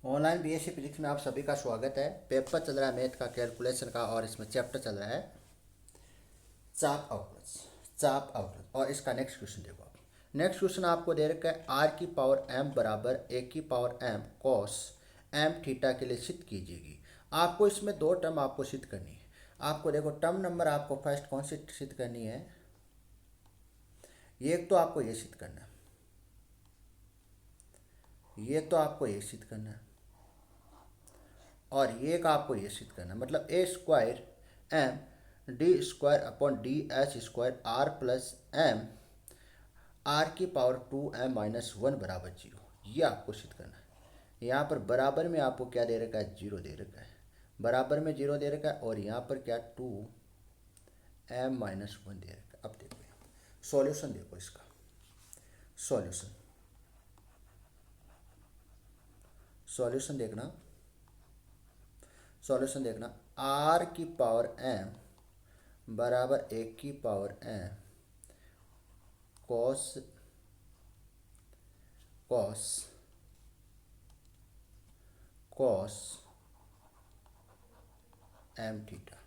Online BSc physics में आप सभी का स्वागत है। पेपर चल रहा है मैथ का, कैलकुलेशन का, और इसमें चैप्टर चल रहा है चाप आउटवर्ड्स। चाप आउटवर्ड और इसका नेक्स्ट क्वेश्चन देखो आप। नेक्स्ट क्वेश्चन आपको दे रखा है आर की पावर एम बराबर ए की power M cos M theta के लिए सिद्ध कीजिएगी। आपको इसमें दो टर्म आपको सिद्ध करनी है। आपको देखो टर्म नंबर आपको फर्स्ट कौन सी सिद्ध करनी है। ये एक तो आपको ये सिद्ध करना है, ये तो आपको ये सिद्ध करना है, और ये का आपको ये सिद्ध करना है। मतलब A square M D square upon D H square R plus M R की पावर 2m-1 बराबर जीरो, ये आपको सिद्ध करना है। यहाँ पर बराबर में आपको क्या दे रखा है, जीरो दे रखा है, बराबर में जीरो दे रखा है, और यहाँ पर क्या 2m-1 दे रखा है। अब देखो सॉल्यूशन देखो इसका, सॉल्यूशन सॉल्यूशन देखना, सॉल्यूशन देखना। आर की पावर एम बराबर एक की power M cos cos cos M theta.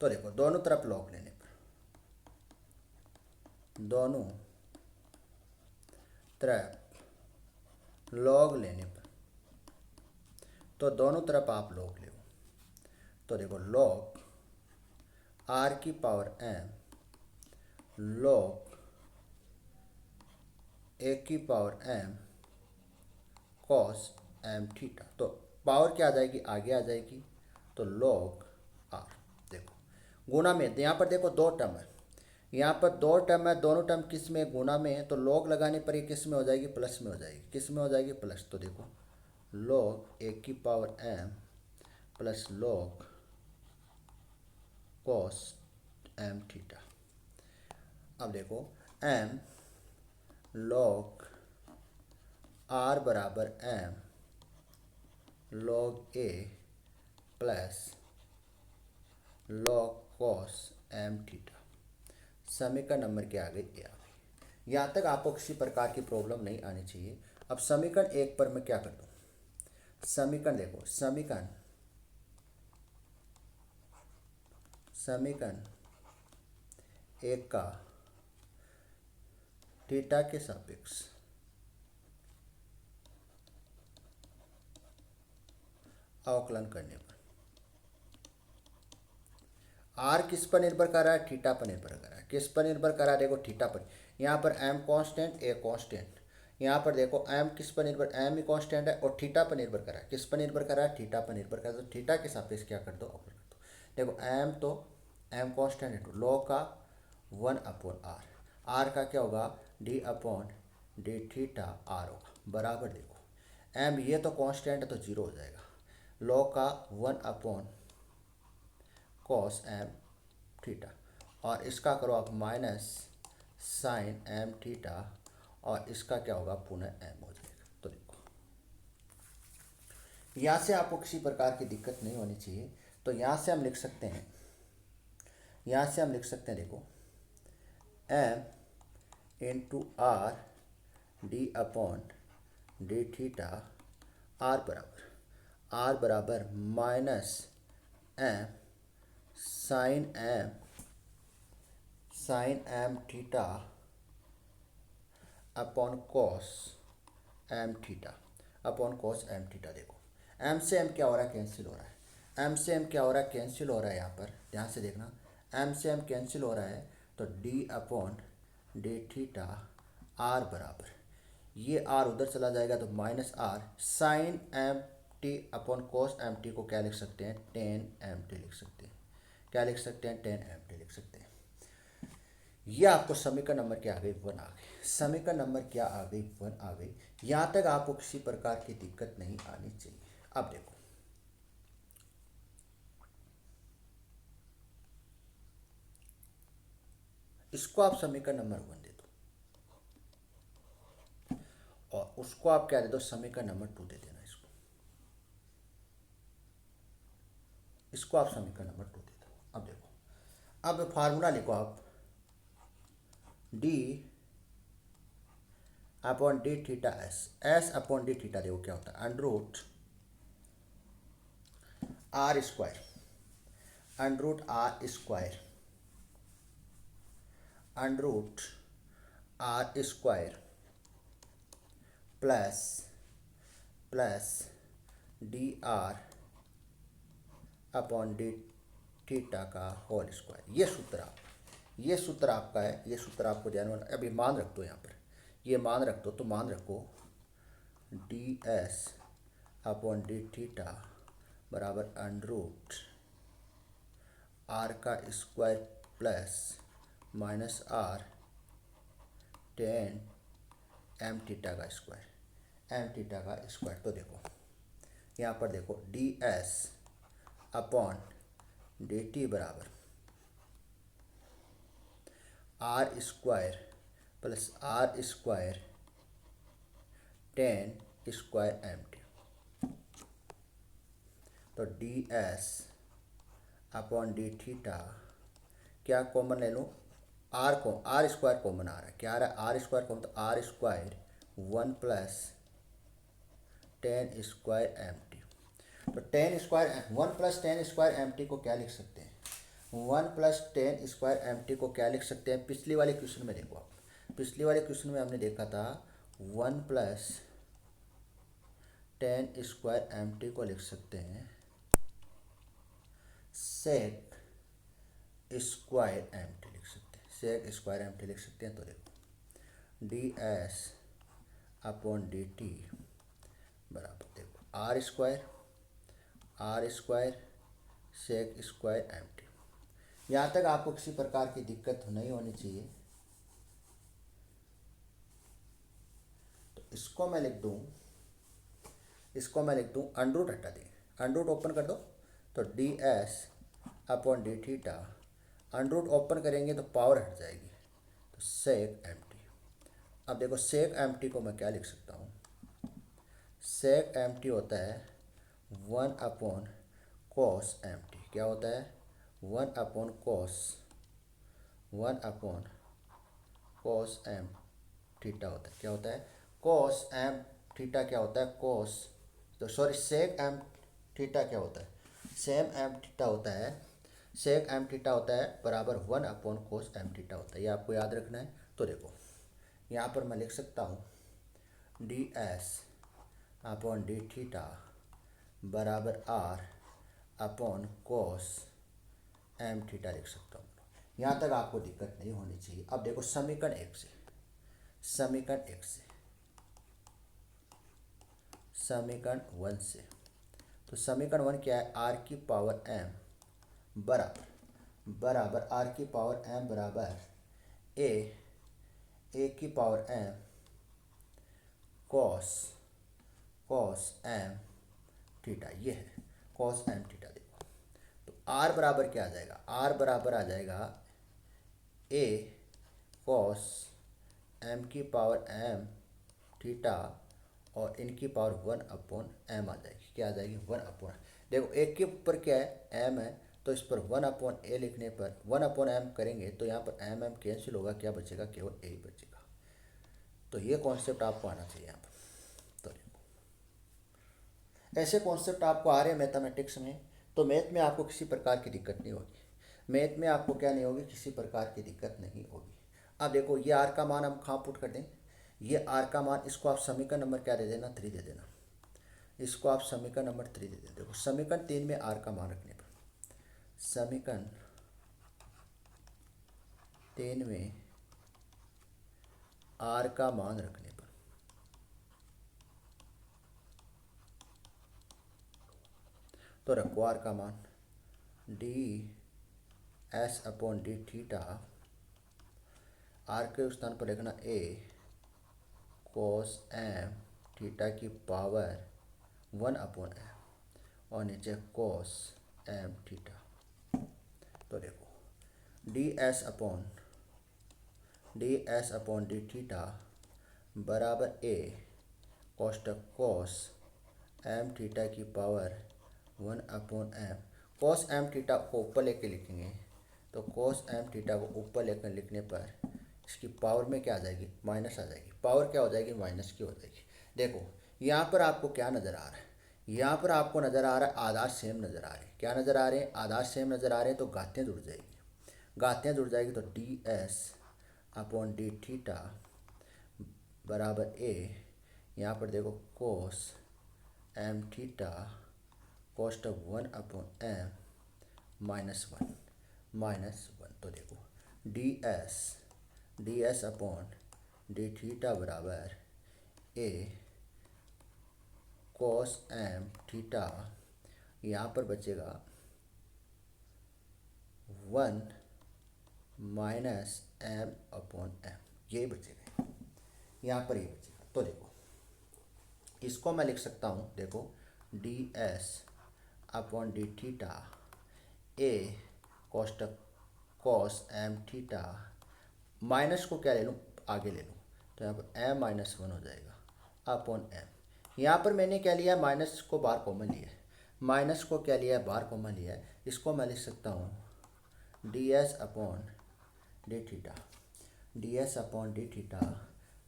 तो देखो दोनों तरफ लॉग लेने पर, दोनों तरफ लॉग लेने पर, तो दोनों तरफ आप लॉग ले। तो देखो लॉग आर की पावर एम लॉग ए की power M cos M theta. तो पावर क्या आ जाएगी, आगे आ जाएगी, तो लॉग आर। देखो गुणा में, यहाँ पर देखो दो टर्म है, यहाँ पर दो टर्म है, दोनों टर्म किस में, गुणा में है, तो लॉग लगाने पर ये किस में हो जाएगी, प्लस में हो जाएगी। किस में हो जाएगी, प्लस। तो देखो लॉग ए की power M plus log cos M theta. अब देखो एम लॉग आर बराबर M log A plus log cos M theta. समीकरण नंबर क्या आ गई, ए आ गई। यहाँ तक आपको किसी प्रकार की प्रॉब्लम नहीं आनी चाहिए। अब समीकरण एक पर मैं क्या कर दूँ, समीकरण देखो, समीकरण समीकरण एक का थीटा के सापेक्ष अवकलन करने पर आर किस पर निर्भर कर रहा है, थीटा पर निर्भर कर रहा है। किस पर निर्भर कर रहा है, देखो थीटा पर। यहाँ पर एम कांस्टेंट, ए कांस्टेंट। यहाँ पर देखो एम किस पर निर्भर, एम ही कांस्टेंट है, और थीटा पर निर्भर कर रहा है। किस पर निर्भर कर रहा है, थीटा पर निर्भर कर रहा है। तो थीटा के सापेक्ष क्या कर दो, अवकलन कर दो। देखो एम तो एम कांस्टेंट है, तो लॉ का 1/r, आर का क्या होगा, D upon D theta R होगा, बराबर। देखो एम ये तो कांस्टेंट है तो जीरो हो जाएगा, लॉ का 1/, कॉस एम थीटा, और इसका करो आप माइनस साइन एम थीटा, और इसका क्या होगा, पुनः एम हो जाएगा। तो देखो यहाँ से आपको किसी प्रकार की दिक्कत नहीं होनी चाहिए। तो यहाँ से हम लिख सकते हैं, यहाँ से हम लिख सकते हैं, देखो M into R D upon D theta R बराबर minus M sine M theta upon cos M theta upon cos M theta. देखो एम से एम क्या हो रहा है, कैंसिल हो रहा है। एम से एम क्या हो रहा है, कैंसिल हो रहा है। यहाँ पर ध्यान से देखना, एम से एम कैंसिल हो रहा है, तो D upon D theta R बराबर, ये आर उधर चला जाएगा तो minus R sine M T upon cos M T को क्या लिख सकते हैं, टेन एम टी लिख सकते हैं। क्या लिख सकते हैं, टेन एम टी लिख सकते हैं। ये आपको समीकरण नंबर क्या आ गई, 1 आ गई। समीकरण नंबर क्या आ गई, 1 आ गई। यहाँ तक आपको किसी प्रकार की दिक्कत नहीं आनी चाहिए। अब देखो इसको आप समीकरण नंबर 1 दे दो, और उसको आप क्या दे दो, समीकरण नंबर 2 दे देना। इसको आप समीकरण नंबर 2 दे दो। अब देखो, अब फार्मूला लिखो आप, D upon D theta S, S upon D theta देखो क्या होता है, under root R square, under root R square, under root R square plus plus D R upon D theta का होल स्क्वायर। ये सूत्र आपका है, ये सूत्र आपको ध्यान में अभी मान रख दो, यहाँ पर ये मान रख दो, तो मान रखो D S upon D theta बराबर अंडर रूट आर का square plus minus R tan M theta का स्क्वायर, एम थीटा का स्क्वायर। तो देखो यहाँ पर देखो D S upon D T बराबर R square plus R square tan square M T. तो D S upon D theta, क्या कॉमन ले लूँ, आर को, आर स्क्वायर कॉमन आ रहा है, क्या आ रहा है, आर स्क्वायर कॉमन, तो R square one plus tan square M T. तो tan square, one plus tan square M T को क्या लिख सकते हैं, one plus tan square M T को क्या लिख सकते हैं, पिछली वाले क्वेश्चन में देखो आप, पिछली वाले क्वेश्चन में हमने देखा था one plus tan square M T को लिख सकते हैं सेक स्क्वायर एम टी लिख सकते हैं, सेक स्क्वायर एम टी लिख सकते हैं। तो देखो D S upon D T बराबर देखो R square sec square M T. यहाँ तक आपको किसी प्रकार की दिक्कत नहीं होनी चाहिए। तो इसको मैं लिख दूँ अंडर रूट हटा दें, अंडर रूट ओपन कर दो, तो D S upon D theta, under root open करेंगे तो पावर हट जाएगी, तो सेक एम टी। अब देखो सेक एम टी को मैं क्या लिख सकता हूँ, सेक एम टी होता है one upon cos M T, क्या होता है, one upon cos M theta होता है, क्या होता है, कॉस एम थीटा क्या होता है, कॉस, तो सॉरी सेक एम थीटा क्या होता है, सेम एम थीटा होता है, सेक एम थीटा होता है बराबर one upon cos M theta होता है, ये आपको याद रखना है। तो देखो यहाँ पर मैं लिख सकता हूँ D S upon D theta बराबर R upon cos M theta लिख सकता हूँ। यहाँ तक आपको दिक्कत नहीं होनी चाहिए। अब देखो समीकरण एक से समीकरण वन से, तो समीकरण वन क्या है, आर की पावर एम बराबर आर की पावर एम बराबर ए की power M cos M theta, ये है कॉस एम थीटा। देखो तो आर बराबर क्या आ जाएगा, आर बराबर आ जाएगा ए कॉस एम की पावर एम थीटा और इनकी पावर वन अपॉन एम आ जाएगी, क्या आ जाएगी, वन अपॉन। देखो एक के ऊपर क्या है, एम है, तो इस पर वन अपॉन ए लिखने पर वन अपॉन एम करेंगे तो यहाँ पर एम कैंसिल होगा, क्या बचेगा, केवल ए ही बचेगा। तो ये कॉन्सेप्ट आपको आना चाहिए यहाँ पर। तो ऐसे कॉन्सेप्ट आपको आ रहे हैं मैथमेटिक्स में, तो मैथ में आपको किसी प्रकार की दिक्कत नहीं होगी, मैथ में आपको क्या नहीं होगी, किसी प्रकार की दिक्कत नहीं होगी। अब देखो ये आर का मान हम कहाँ पुट कर दें, ये आर का मान, इसको आप समीकरण नंबर क्या दे देना, 3 दे देना, इसको आप समीकरण नंबर 3 दे देना। देखो समीकरण 3 में आर का मान रखने पर, समीकरण 3 में आर का मान रखने पर तो रखो आर का मान D S upon D theta, R के स्थान पर लिखना ए कोस एम थीटा की पावर वन अपॉन एम और नीचे कोस एम थीटा। तो देखो D S upon D theta बराबर ए कोष्टक कोस एम थीटा की power one upon M. Cos M theta को ऊपर लेके लिखेंगे, तो कोस एम थीटा को ऊपर लेकर लिखने पर इसकी पावर में क्या आ जाएगी, माइनस आ जाएगी। पावर क्या हो जाएगी, माइनस की हो जाएगी। देखो यहाँ पर आपको क्या नज़र आ रहा है, यहाँ पर आपको नज़र आ रहा है आधार सेम नज़र आ रहे हैं। क्या नज़र आ रहे हैं, आधार सेम नज़र आ रहे हैं, तो घातियाँ जुड़ जाएगी। घातियाँ जुड़ जाएगी तो D S upon D theta बराबर ए, यहाँ पर देखो cos M theta cost of 1/m -1 तो देखो D S upon D theta बराबर ए कॉस एम थीटा, यहाँ पर बचेगा 1 -m/m, ये बचेगा, यहाँ पर ये बचेगा। तो देखो इसको मैं लिख सकता हूँ, देखो D S upon D theta A cos M theta, minus को क्या ले लूँ, आगे ले लूँ, तो यहाँ पर m-1 हो जाएगा अपॉन m। यहाँ पर मैंने क्या लिया है, माइनस को बाहर कॉमन लिया है, माइनस को क्या लिया है, बाहर कॉमन लिया है। इसको मैं लिख सकता हूँ D S upon D theta, D S upon D theta.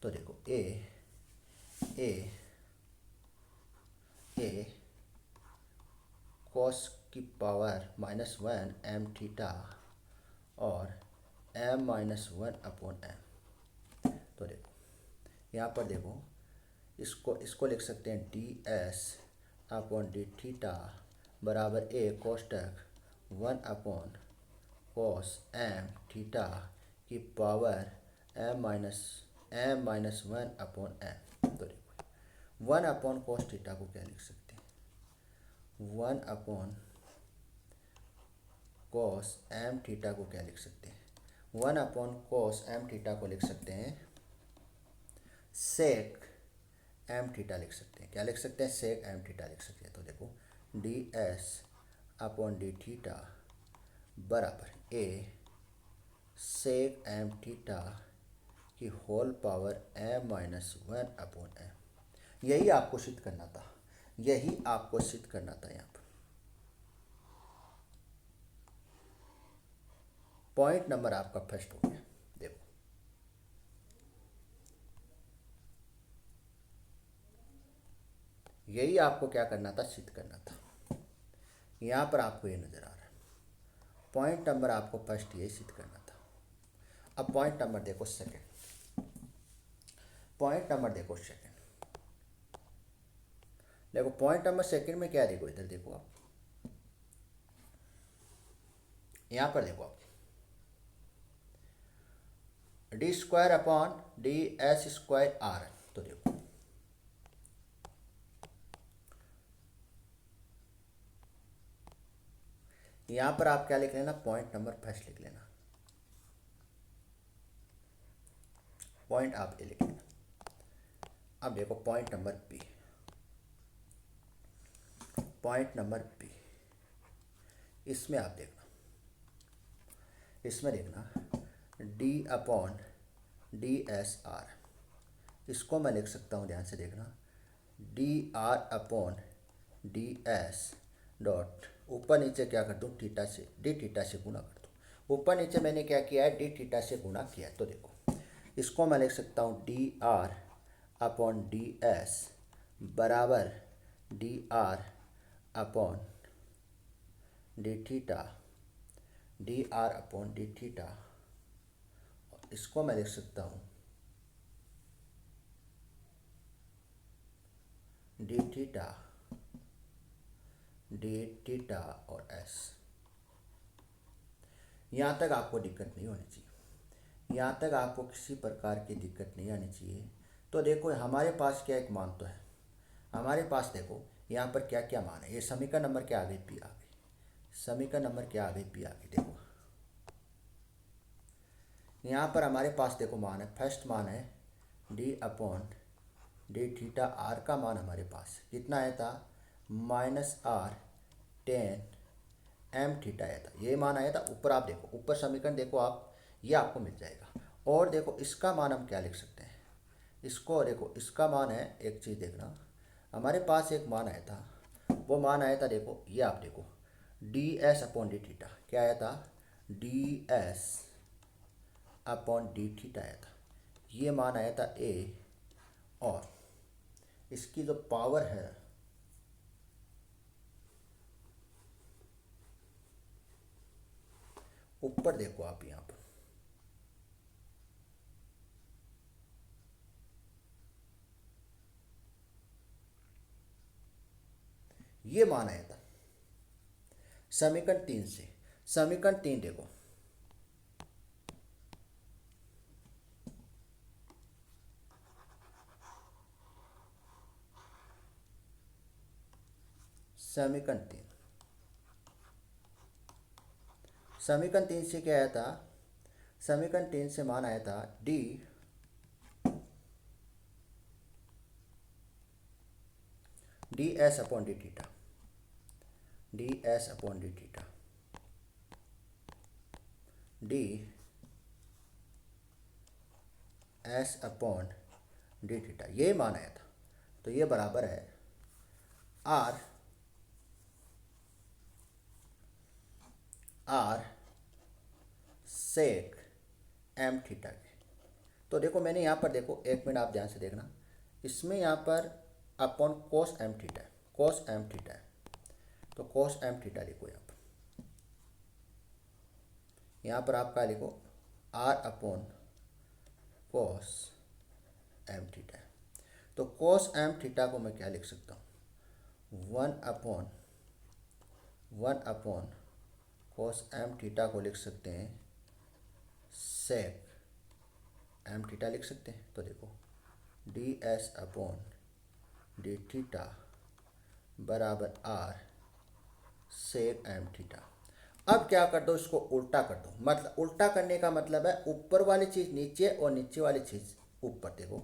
तो देखो ए कॉस की पावर -1 m थीटा और m-1 अपॉन m। तो देखो यहाँ पर देखो इसको लिख सकते हैं D S upon D theta बराबर A कोष्टक 1 upon cos M theta की पावर m-1 अपॉन m। तो देखो 1 अपॉन कॉस थीटा को क्या लिख सकते हैं, 1 अपॉन कॉस एम थीटा को क्या लिख सकते हैं, 1 अपॉन कॉस एम थीटा को लिख सकते हैं सेक एम थीटा लिख सकते हैं। क्या लिख सकते हैं, सेक एम थीटा लिख सकते हैं। तो देखो D S upon D theta बराबर ए सेक एम थीटा की whole power m-1 upon m। यही आपको सिद्ध करना था, यही आपको सिद्ध करना था। यहाँ पर पॉइंट नंबर आपका फर्स्ट हो गया। देखो यही आपको क्या करना था, सिद्ध करना था। यहाँ पर आपको ये नज़र आ रहा है, पॉइंट नंबर आपको फर्स्ट ये सिद्ध करना था। अब पॉइंट नंबर देखो सेकंड, पॉइंट नंबर देखो सेकंड। देखो पॉइंट नंबर सेकंड में क्या, देखो इधर देखो आप, यहाँ पर देखो आप D square upon D S square R. तो देखो यहाँ पर आप क्या लिख लेना, पॉइंट नंबर फर्स्ट लिख लेना, पॉइंट आप ये लिख लेना। अब देखो point number B, point number B, इसमें आप देखना, इसमें देखना D upon D S R, इसको मैं लिख सकता हूँ, ध्यान से देखना, D R upon D S dot ऊपर नीचे क्या कर दूँ, थीटा से डी थीटा से गुणा कर दूँ। ऊपर नीचे मैंने क्या किया है, डी थीटा से गुणा किया है। तो देखो इसको मैं लिख सकता हूँ D R upon D S बराबर D R upon D theta, D R upon D theta. इसको मैं लिख सकता हूँ डी थीटा, डी थीटा और एस। यहाँ तक आपको दिक्कत नहीं होनी चाहिए, यहाँ तक आपको किसी प्रकार की दिक्कत नहीं आनी चाहिए। तो देखो हमारे पास क्या एक मान तो है, हमारे पास देखो यहाँ पर क्या क्या मान है, ये समीकरण नंबर क्या आ गई, पी आ गई, समीकरण नंबर क्या आ गई, पी आ गई। देखो यहाँ पर हमारे पास देखो मान है, फर्स्ट मान है D upon D theta R का मान हमारे पास कितना आया था, -r tan एम थीटा आया था, ये मान आया था। ऊपर आप देखो, ऊपर समीकरण देखो आप, ये आपको मिल जाएगा। और देखो इसका मान हम क्या लिख सकते हैं, इसको देखो इसका मान है, एक चीज़ देखना, हमारे पास एक मान आया था, वो मान आया था, देखो ये आप देखो D S upon D theta क्या आया था, D S upon D theta आया था, ये मान आया था ए, और इसकी जो पावर है ऊपर देखो आप यहाँ पर, ये मान आया था समीकरण 3 से। समीकरण 3 देखो, समीकरण 3, समीकरण 3 से क्या आया था, समीकरण 3 से मान आया था D D S upon D theta, D S upon D theta, D S upon D theta, ये मान आया था। तो ये बराबर है आर सेक एम थीटा के। तो देखो मैंने यहाँ पर देखो, एक मिनट आप ध्यान से देखना, इसमें यहाँ पर अपॉन कोस एम थीटा है, कोस एम थीटा है, तो कोस एम थीटा लिखो यहाँ पर आप क्या लिखो, R upon cos M theta है। तो कोस एम थीटा को मैं क्या लिख सकता हूँ, one upon cos M theta को लिख सकते हैं सेक एम थीटा लिख सकते हैं। तो देखो D S upon D theta बराबर आर सेक एम थीटा। अब क्या कर दो, इसको उल्टा कर दो, मतलब उल्टा करने का मतलब है ऊपर वाली चीज़ नीचे और नीचे वाली चीज़ ऊपर। देखो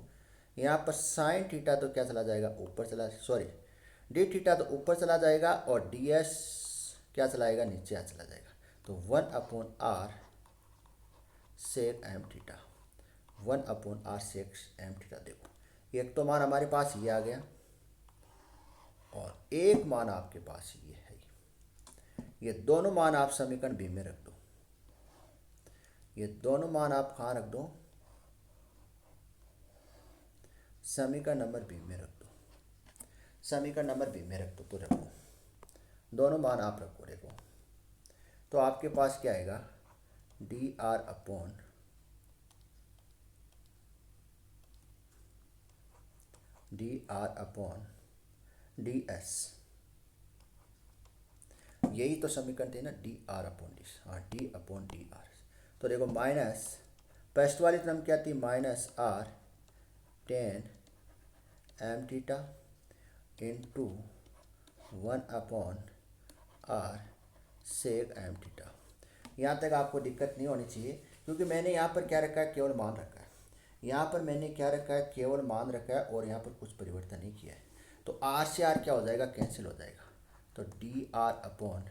यहाँ पर साइन थीटा तो क्या चला जाएगा, ऊपर चला, सॉरी डी थीटा तो ऊपर चला जाएगा, और डी एस क्या चलाएगा, नीचे आ चला जाएगा। तो 1 upon R sec M theta, 1 upon R sec M theta. देखो एक तो मान हमारे पास ये आ गया, और एक मान आपके पास ये है। ये दोनों मान आप समीकरण बी में रख दो, ये दोनों मान आप कहाँ रख दो, समीकरण नंबर बी में रख दो, समीकरण नंबर बी में रख दो। तो रखो दोनों मान आप रखो। देखो तो आपके पास क्या आएगा, D R upon D S, यही तो समीकरण थे ना, डी आर अपॉन डी, हाँ डी अपॉन डी आर। तो देखो माइनस फर्स्ट वाली टर्म क्या थी, minus R tan M theta into 1 upon R sec M theta. यहाँ तक आपको दिक्कत नहीं होनी चाहिए, क्योंकि मैंने यहाँ पर क्या रखा है, केवल मान रखा है। यहाँ पर मैंने क्या रखा है, केवल मान रखा है, और यहाँ पर कुछ परिवर्तन नहीं किया है। तो आर से आर क्या हो जाएगा, कैंसिल हो जाएगा। तो D R upon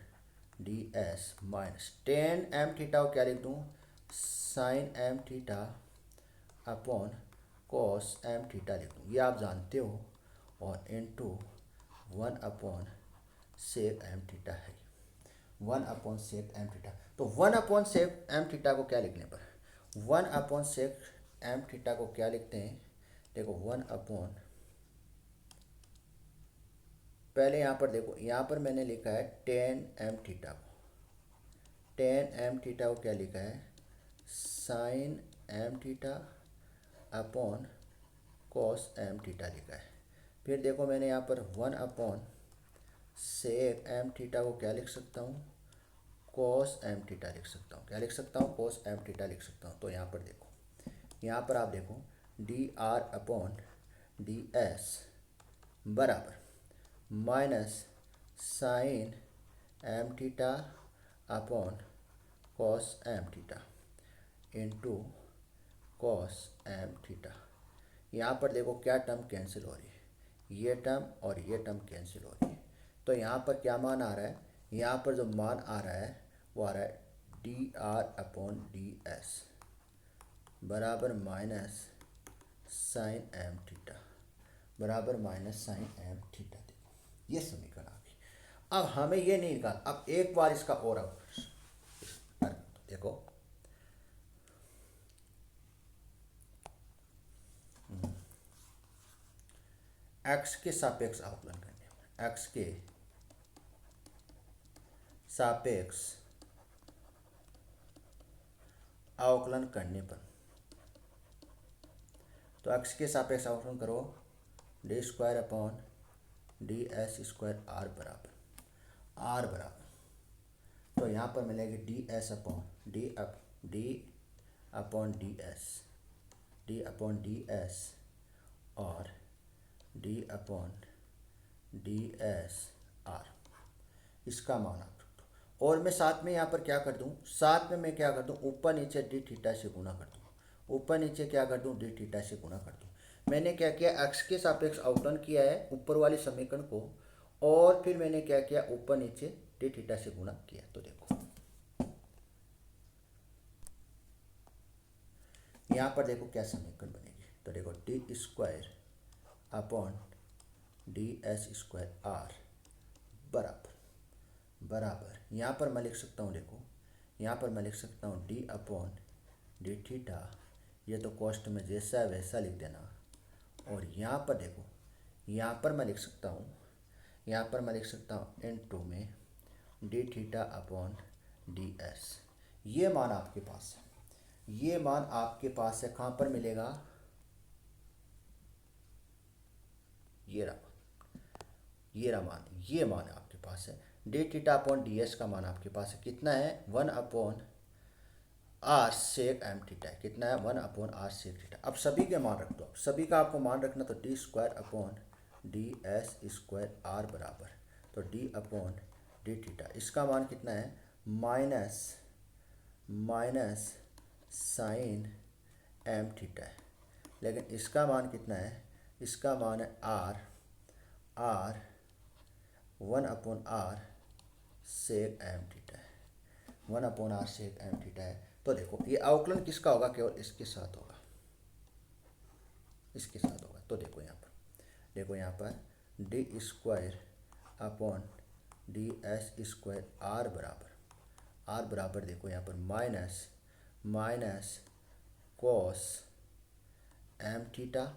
D S minus tan M theta को क्या लिख दूँ, sine M theta upon cos M theta लिख दूँ, ये आप जानते हो, और into 1 upon sec M theta है, 1 अपॉन सेक एम थीटा। तो 1 अपॉन सेक एम थीटा को क्या लिखने पर, 1 अपॉन सेक एम थीटा को क्या लिखते हैं, देखो 1 अपॉन, पहले यहाँ पर देखो, यहाँ पर मैंने लिखा है टेन एम थीटा को, टेन एम थीटा को क्या लिखा है, sine M theta upon cos M theta लिखा है। फिर देखो मैंने यहाँ पर 1 अपॉन सेक एम थीटा को क्या लिख सकता हूँ, कॉस एम थीटा लिख सकता हूँ, क्या लिख सकता हूँ, कॉस एम थीटा लिख सकता हूँ। तो यहाँ पर देखो, यहाँ पर आप देखो D R upon D S बराबर minus sine M theta upon cos M theta into cos M theta. यहाँ पर देखो क्या टर्म कैंसिल हो रही है, ये टर्म और ये टर्म कैंसिल हो रही है। तो यहाँ पर क्या मान आ रहा है, यहाँ पर जो मान आ रहा है वो आ रहा है D R upon D S बराबर माइनस साइन एम थीटा बराबर माइनस साइन एम थीटा। देखो ये समीकरण आ गई। अब हमें ये नहीं निकाल, अब एक बार इसका और अब देखो एक्स के सापेक्ष अवकलन करने पर, एक्स के सापेक्ष अवकलन करने पर, तो एक्स के सापेक्ष अवकलन करो D square upon D S square R बराबर, तो यहाँ पर मिलेगी D S upon D S और D upon D S R, इसका मान आप रख दो। और मैं साथ में यहाँ पर क्या कर दूँ, साथ में मैं क्या कर दूँ, ऊपर नीचे डी थीटा से गुना कर दूँ, ऊपर नीचे क्या कर दूँ, डी थीटा से गुना कर दूँ। मैंने क्या किया, एक्स के सापेक्ष अवकलन किया है ऊपर वाले समीकरण को, और फिर मैंने क्या किया, ऊपर नीचे डी थीटा से गुणा किया। तो देखो यहाँ पर देखो क्या समीकरण बनेगी, तो देखो D square upon D S square R बराबर यहाँ पर मैं लिख सकता हूँ, देखो यहाँ पर मैं लिख सकता हूँ डी अपॉन डी थीटा, ये तो कॉस्ट में जैसा है वैसा लिख देना, और यहाँ पर देखो यहाँ पर मैं लिख सकता हूँ, यहाँ पर मैं लिख सकता हूँ N2 में D theta upon D S. ये मान आपके पास है, ये मान आपके पास है, कहाँ पर मिलेगा, ये रहा मान, ये मान आपके पास है। D theta upon D S का मान आपके पास है, कितना है, 1 upon R sec M theta है, कितना है, 1 अपॉन आर सेक थीटा। अब सभी के मान रख दो, अब सभी का आपको मान रखना, तो D square upon D S square R बराबर, तो डी अपॉन डी थीटा, इसका मान कितना है, माइनस साइन एम थीटा है, लेकिन इसका मान कितना है, इसका मान है R 1 upon R sec M theta है, 1 upon R sec M theta है। तो देखो ये अवकलन किसका होगा, केवल इसके साथ होगा, इसके साथ होगा। तो देखो यहाँ पर D square upon D S square R बराबर देखो यहाँ पर माइनस कॉस एम थीटा,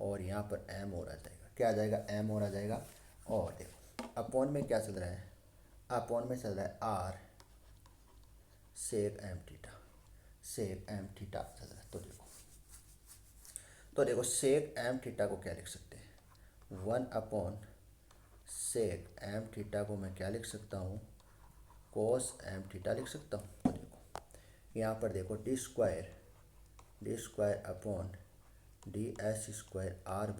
और यहाँ पर एम हो रहा जाएगा, क्या आ जाएगा, एम हो रहा जाएगा, और देखो अपॉन में क्या चल रहा है, अपॉन में चल रहा है आर सेक एम थीटा चल रहा है। तो देखो सेक एम थीटा को क्या लिख सकते हैं, 1 अपॉन सेक एम थीटा को मैं क्या लिख सकता हूँ, कोस एम थीटा लिख सकता हूँ। तो देखो यहाँ पर देखो D square upon D S square R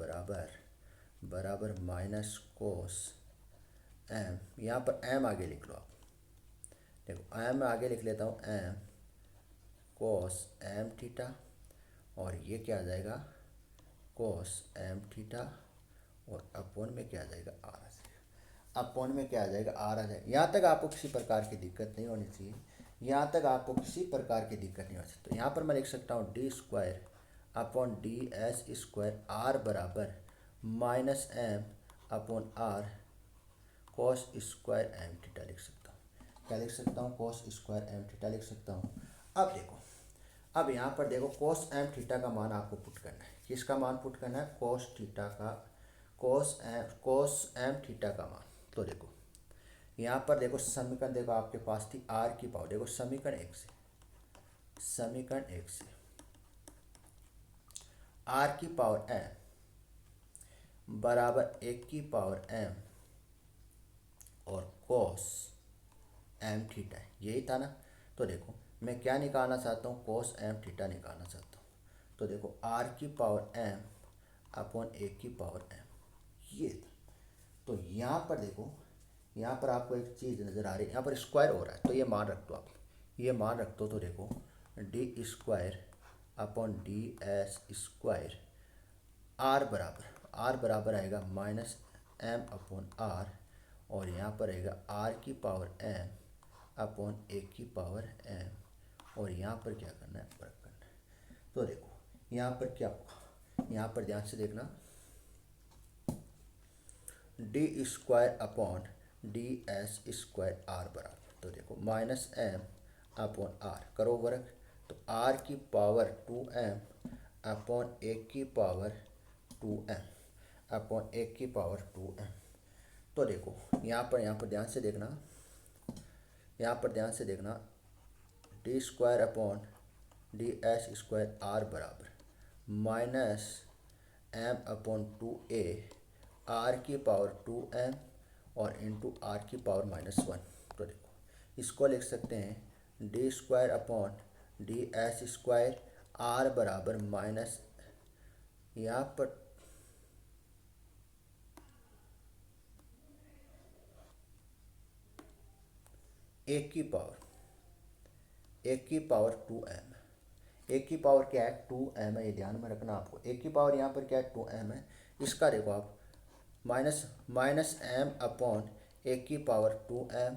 बराबर माइनस कोस एम, यहाँ पर एम आगे लिख लो आप, देखो एम आगे लिख लेता हूँ, एम कोस एम थीटा, और ये क्या आ जाएगा, कोस एम थीटा, और अपॉन में क्या आ जाएगा, आर आ जाएगा, अपॉन में क्या आ जाएगा, आर आ जाएगा। यहाँ तक आपको किसी प्रकार की दिक्कत नहीं होनी चाहिए, यहाँ तक आपको किसी प्रकार की दिक्कत नहीं हो सकती। तो यहाँ पर मैं लिख सकता हूँ D square upon D S square R बराबर minus M upon R cos square M theta लिख सकता हूँ, क्या लिख सकता हूँ, कोस स्क्वायर एम थीटा लिख सकता हूँ। अब देखो, अब यहाँ पर देखो कोस एम थीटा का मान आपको पुट करना है, किसका मान पुट करना है, कोस एम थीटा का मान। तो देखो यहाँ पर देखो समीकरण देखो आपके पास थी आर की पावर, देखो समीकरण एक से आर की पावर एम बराबर 1 की पावर एम और कोस एम थीटा है, यही था ना। तो देखो मैं क्या निकालना चाहता हूँ, कोस एम थीटा निकालना चाहता हूँ। तो देखो आर की पावर एम अपॉन 1 की पावर एम, ये था। तो यहाँ पर देखो, यहाँ पर आपको एक चीज़ नज़र आ रही है, यहाँ पर स्क्वायर हो रहा है, तो ये मान रख दो आप, ये मान रख दो। तो देखो D square upon D S square R बराबर आएगा माइनस एम अपॉन आर, और यहाँ पर आएगा आर की पावर एम अपॉन 1 की पावर एम, और यहाँ पर क्या करना है, वर्क करना है। तो देखो यहाँ पर क्या होगा, यहाँ पर ध्यान से देखना, D square upon D S square R बराबर, तो देखो माइनस एम अपॉन आर, करो वर्क, तो आर की पावर 2m अपॉन 1 की पावर 2m। अपॉन 1 की पावर 2m। तो देखो यहाँ पर ध्यान से देखना, D square upon D S square R बराबर minus M upon 2a r⁻2m और इंटू r⁻−1। तो देखो इसको लिख सकते हैं D square upon D S square R बराबर माइनस, यहाँ पर एक की पावर 2m। एक की पावर क्या है 2m है, ये ध्यान में रखना आपको। एक की पावर यहाँ पर क्या है 2m है। इसका देखो आप माइनस एम अपॉन 1 की पावर 2m।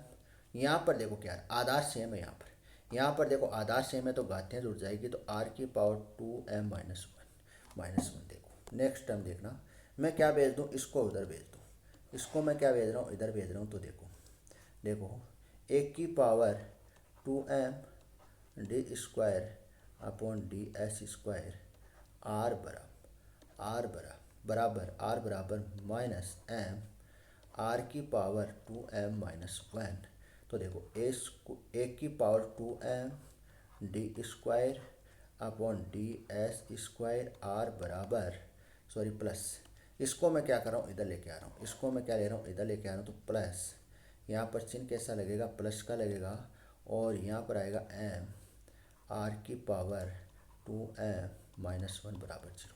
यहाँ पर देखो क्या है आधार सेम है, यहाँ पर देखो आधार सेम है तो घातियाँ जुड़ जाएगी, तो r⁻2m−1। देखो नेक्स्ट टर्म देखना, मैं क्या भेज दूँ, इसको उधर भेज दूँ, इसको मैं क्या भेज रहा हूँ इधर भेज रहा हूँ। तो देखो 1 की power 2m D square upon D S square R बराबर माइनस एम r⁻2m−1। तो देखो 1 की power 2m D square upon D S square R बराबर प्लस, इसको मैं क्या कर रहा हूँ इधर लेके आ रहा हूँ, इसको मैं क्या ले रहा हूँ इधर लेके आ रहा हूँ। तो प्लस यहाँ पर चिन्ह कैसा लगेगा, प्लस का लगेगा, और यहाँ पर आएगा m r⁻2m−1 बराबर 0।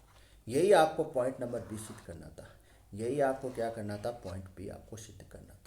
यही आपको पॉइंट नंबर बी सिद्ध करना था, यही आपको क्या करना था, पॉइंट बी आपको सिद्ध करना था।